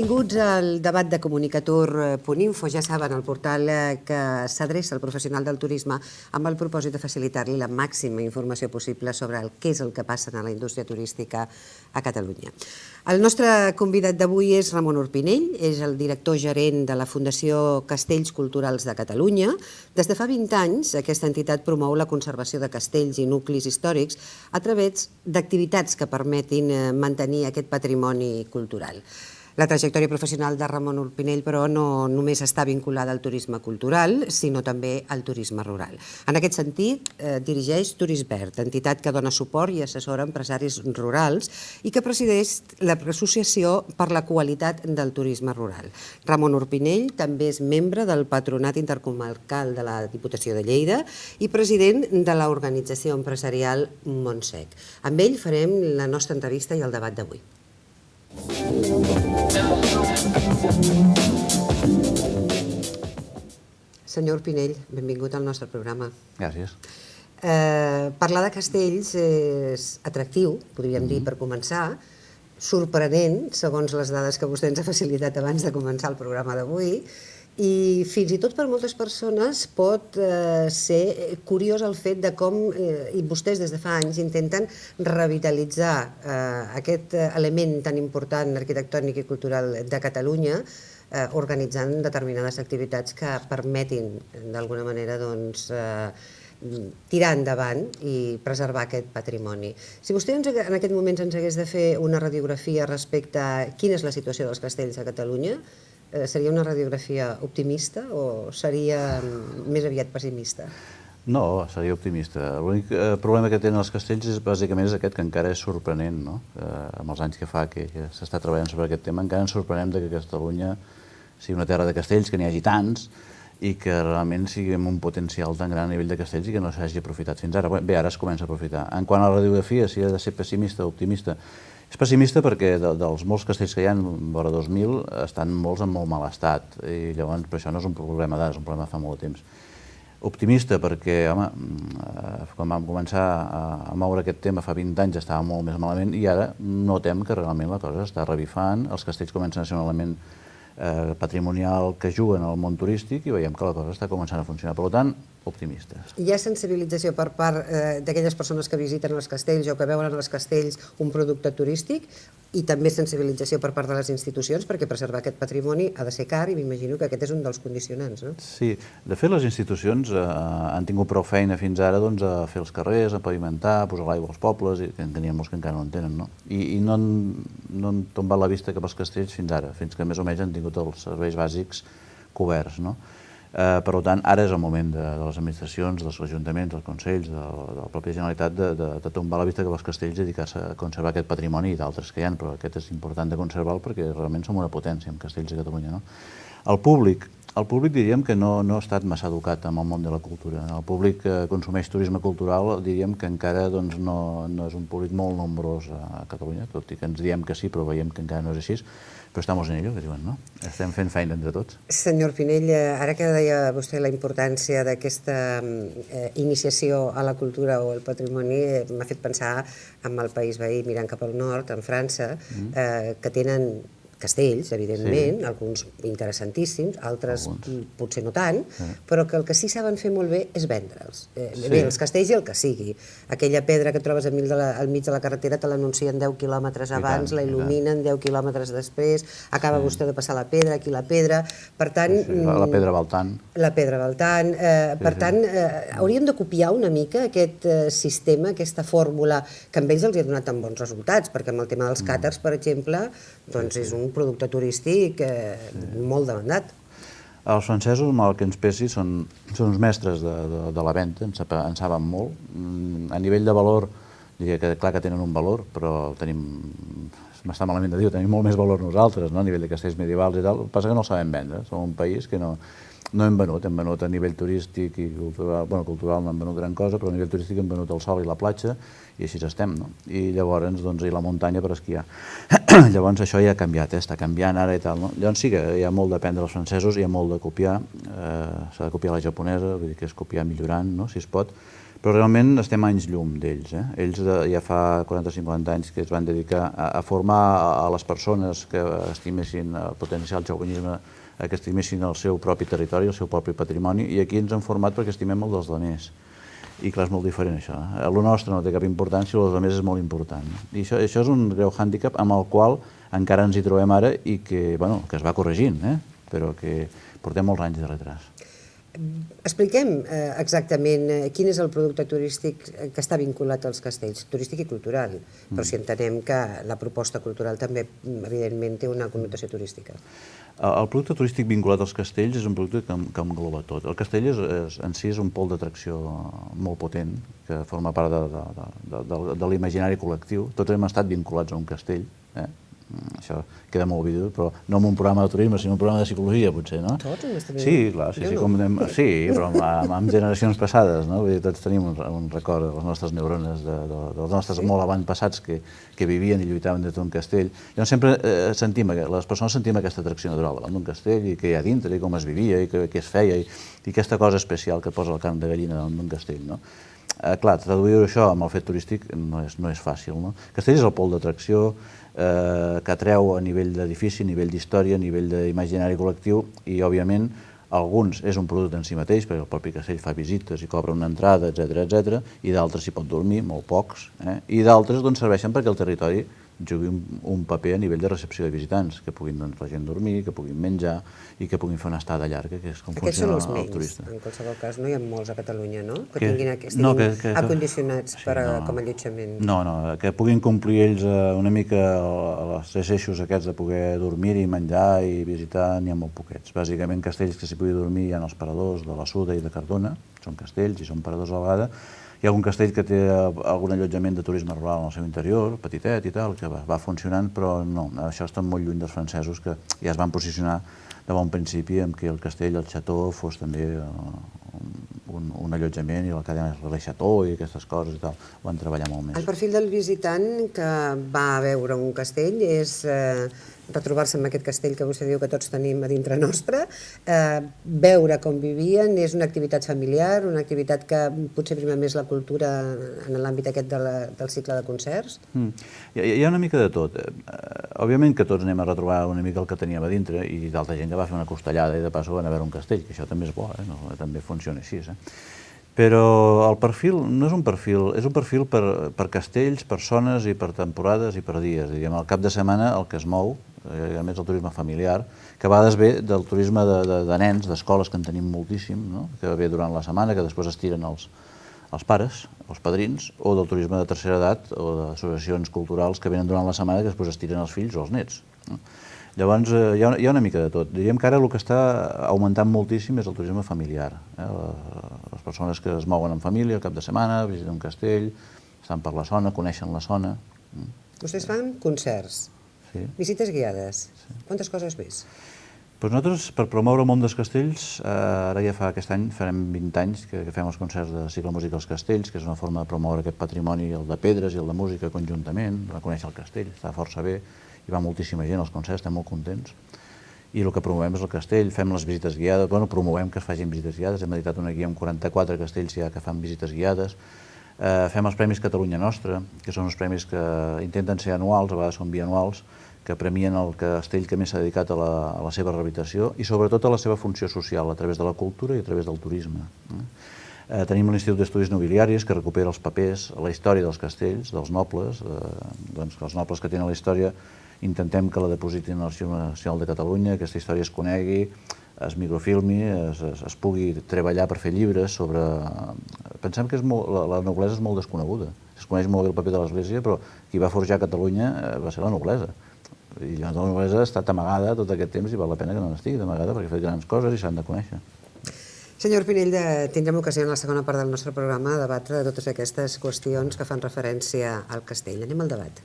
Benvinguts al debat de comunicator.info. Ja saben, el portal que s'adreça al professional del turisme amb el propòsit de facilitar-li la màxima informació possible sobre què és el que passa a la indústria turística a Catalunya. El nostre convidat d'avui és Ramon Urpinell, és el director gerent de la Fundació Castells Culturals de Catalunya. Des de fa 20 anys, aquesta entitat promou la conservació de castells i nuclis històrics a través d'activitats que permetin mantenir aquest patrimoni cultural. La trajectòria professional de Ramon Urpinell, però, no només està vinculada al turisme cultural, sinó també al turisme rural. En aquest sentit, dirigeix Turisverd, entitat que dona suport i assessora empresaris rurals i que presideix l'Associació per la Qualitat del Turisme Rural. Ramon Urpinell també és membre del Patronat Intercomarcal de la Diputació de Lleida i president de l'organització empresarial Montsec. Amb ell farem la nostra entrevista i el debat d'avui. Senyor Urpinell, benvingut al nostre programa. Gràcies. Parlar de castells és atractiu, podríem dir, per començar, sorprenent, segons les dades que vostè ens ha facilitat abans de començar el programa d'avui, i fins i tot per moltes persones pot ser curiós el fet de com, i vostès des de fa anys intenten revitalitzar aquest element tan important arquitectònic i cultural de Catalunya, organitzant determinades activitats que permetin d'alguna manera tirar endavant i preservar aquest patrimoni. Si vostè en aquest moment ens hagués de fer una radiografia respecte a quina és la situació dels castells a Catalunya, seria una radiografia optimista o seria més aviat pessimista? No, seria optimista. L'únic problema que tenen els castells és bàsicament aquest, que encara és sorprenent, no? Amb els anys que fa que s'està treballant sobre aquest tema, encara ens sorprenem que Catalunya sigui una terra de castells, que n'hi hagi tants, i que realment sigui amb un potencial tan gran a nivell de castells i que no s'hagi aprofitat fins ara. Bé, ara es comença a aprofitar. En quant a la radiografia, si ha de ser pessimista o optimista, és pessimista perquè dels molts castells que hi ha, vora 2.000, estan molts en molt mal estat, i llavors per això no és un problema d'ara, és un problema de fa molt de temps. Optimista perquè, home, quan vam començar a moure aquest tema fa 20 anys estava molt més malament i ara notem que realment la cosa està revifant, els castells comencen a ser un element patrimonial que juguen al món turístic i veiem que la cosa està començant a funcionar. Per tant, optimistes. Hi ha sensibilització per part d'aquelles persones que visiten els castells o que veuen en els castells un producte turístic i també sensibilització per part de les institucions perquè preservar aquest patrimoni ha de ser car i m'imagino que aquest és un dels condicionants, no? Sí, de fet les institucions han tingut prou feina fins ara a fer els carrers, a pavimentar, a posar l'aigua als pobles, i n'hi ha molts que encara no en tenen, no? I no han tombat la vista cap als castells fins ara, fins que més o menys han tingut els serveis bàsics coberts, no? Per tant, ara és el moment de les administracions, dels ajuntaments, dels consells, de la pròpia Generalitat de tombar la vista cap als castells i dedicar-se a conservar aquest patrimoni i d'altres que hi ha, però aquest és important de conservar-lo perquè realment som una potència amb castells a Catalunya. El públic diríem que no ha estat massa educat amb el món de la cultura. El públic que consumeix turisme cultural diríem que encara no és un públic molt nombrós a Catalunya, tot i que ens diem que sí, però veiem que encara no és així. Però estamos en ello, que diuen, no? Estem fent feina entre tots. Senyor Urpinell, ara que deia vostè la importància d'aquesta iniciació a la cultura o al patrimoni, m'ha fet pensar en el país veí, mirant cap al nord, en França, que tenen castells, evidentment, alguns interessantíssims, altres potser no tant, però que el que sí saben fer molt bé és vendre'ls. Bé, els castells i el que sigui. Aquella pedra que trobes al mig de la carretera te l'anuncien 10 quilòmetres abans, la il·luminen 10 quilòmetres després, acaba vostè de passar la pedra, aquí la pedra, per tant... La pedra Baltant. La pedra Baltant. Per tant, hauríem de copiar una mica aquest sistema, aquesta fórmula que amb ells els ha donat tan bons resultats, perquè amb el tema dels càters, per exemple, doncs és un producte turístic molt demandat. Els francesos, mal que ens pesi, són uns mestres de la venda, en saben molt. A nivell de valor, diria que clar que tenen un valor, però m'està malament de dir, tenim molt més valor nosaltres, a nivell de castells medievals i tal. El que passa que no el sabem vendre, som un país que no... No hem venut a nivell turístic i cultural, bueno, cultural no hem venut gran cosa, però a nivell turístic hem venut el sol i la platja i així estem, no? I llavors, doncs, i la muntanya per esquiar. Llavors això ja ha canviat, està canviant ara i tal, no? Llavors sí que hi ha molt d'aprendre dels francesos, hi ha molt de copiar, s'ha de copiar la japonesa, vull dir que és copiar millorant, no?, si es pot, però realment estem anys llum d'ells. Ells ja fa 40-50 anys que es van dedicar a formar a les persones que estimessin el potencial jauganisme, que estimessin el seu propi territori, el seu propi patrimoni, i aquí ens han format perquè estimem el dels altres. I clar, és molt diferent això. El nostre no té cap importància, el dels altres és molt important. I això és un greu hàndicap amb el qual encara ens hi trobem ara i que es va corregint, però que portem molts anys de retras. Expliquem exactament quin és el producte turístic que està vinculat als castells, turístic i cultural, però si entenem que la proposta cultural també, evidentment, té una connotació turística. El producte turístic vinculat als castells és un producte que engloba tot. El castell en si és un pol d'atracció molt potent, que forma part de l'imaginari col·lectiu. Tots hem estat vinculats a un castell, això queda molt vídeo, però no en un programa de turisme, sinó en un programa de psicologia, potser, no? Tots hem estat Sí, clar, sí, però amb generacions passades, no? Vull dir, tots tenim un record de les nostres neurones, dels nostres molt avantpassats que vivien i lluitaven des d'un castell. Llavors sempre les persones sentim aquesta atracció natural davant d'un castell i què hi ha dintre, i com es vivia, i què es feia, i aquesta cosa especial que posa el carn de gallina davant d'un castell, no? Clar, traduir això amb el fet turístic no és fàcil, no? Castell és el pol d'atracció que atreu a nivell d'edifici, a nivell d'història, a nivell d'imaginari col·lectiu i, òbviament, alguns és un producte en si mateix, perquè el propi castell fa visites i cobra una entrada, etc., i d'altres s'hi pot dormir, molt pocs, i d'altres serveixen perquè el territori jugui un paper a nivell de recepció de visitants, que puguin la gent dormir, que puguin menjar i que puguin fer una estada llarga, que és com funciona el turista. En qualsevol cas, no hi ha molts a Catalunya, no? Que estiguin acondicionats com a allotjament. No, que puguin complir ells una mica els tres eixos aquests de poder dormir i menjar i visitar, n'hi ha molt poquets. Bàsicament, castells que s'hi pugui dormir hi ha els paradors de la Suda i de Cardona, són castells i són paradors a la vegada. Hi ha algun castell que té algun allotjament de turisme rural en el seu interior, petitet i tal, que va funcionant, però no, això està molt lluny dels francesos, que ja es van posicionar de bon principi en que el castell, el xató, fos també un allotjament i el que deien el xató i aquestes coses i tal, ho van treballar molt més. El perfil del visitant que va a veure un castell és retrobar-se amb aquest castell que vostè diu que tots tenim a dintre nostre, veure com vivien, és una activitat familiar, una activitat que potser prima més la cultura en l'àmbit aquest del cicle de concerts? Hi ha una mica de tot. Òbviament que tots anem a retrobar una mica el que teníem a dintre i d'altra gent que va fer una costellada i de pas van a veure un castell, que això també és bo, també funciona així. Però el perfil no és un perfil per castells, per zones i per temporades i per dies. Al cap de setmana el que es mou, a més el turisme familiar, que va ve del turisme de nens, d'escoles, que en tenim moltíssim, que ve durant la setmana, que després es tiren els pares, els padrins, o del turisme de tercera edat o d'associacions culturals que venen durant la setmana que després es tiren els fills o els nets. Llavors, hi ha una mica de tot. Diríem que ara el que està augmentant moltíssim és el turisme familiar. Les persones que es mouen en família al cap de setmana, visiten un castell, estan per la zona, coneixen la zona. Vostès fan concerts, visites guiades. Quantes coses més? Nosaltres, per promoure el món dels castells, ara ja fa aquest any, farem 20 anys que fem els concerts de cicle música als castells, que és una forma de promoure aquest patrimoni, el de pedres i el de música conjuntament, de conèixer el castell, està força bé, hi va moltíssima gent als concerts, estem molt contents. I el que promovem és el castell, fem les visites guiades, promovem que es facin visites guiades, hem editat una guia amb 44 castells ja que fan visites guiades, fem els Premis Catalunya Nostra, que són uns premis que intenten ser anuals, a vegades són bianuals, que premien el castell que més s'ha dedicat a la seva rehabilitació i sobretot a la seva funció social, a través de la cultura i a través del turisme. Tenim l'Institut d'Estudis Nobiliaris, que recupera els papers, la història dels castells, dels nobles, els nobles que tenen la història intentem que la depositin a l'Arxiu Nacional de Catalunya, que aquesta història es conegui, es microfilmi, es pugui treballar per fer llibres sobre... Pensem que la noblesa és molt desconeguda. Es coneix molt bé el paper de l'Església, però qui va forjar Catalunya va ser la noblesa. I la noblesa ha estat amagada tot aquest temps i val la pena que no n'estigui amagada perquè ha fet grans coses i s'han de conèixer. Senyor Pinell, tindrem ocasió en la segona part del nostre programa de debatre totes aquestes qüestions que fan referència al castell. Anem al debat.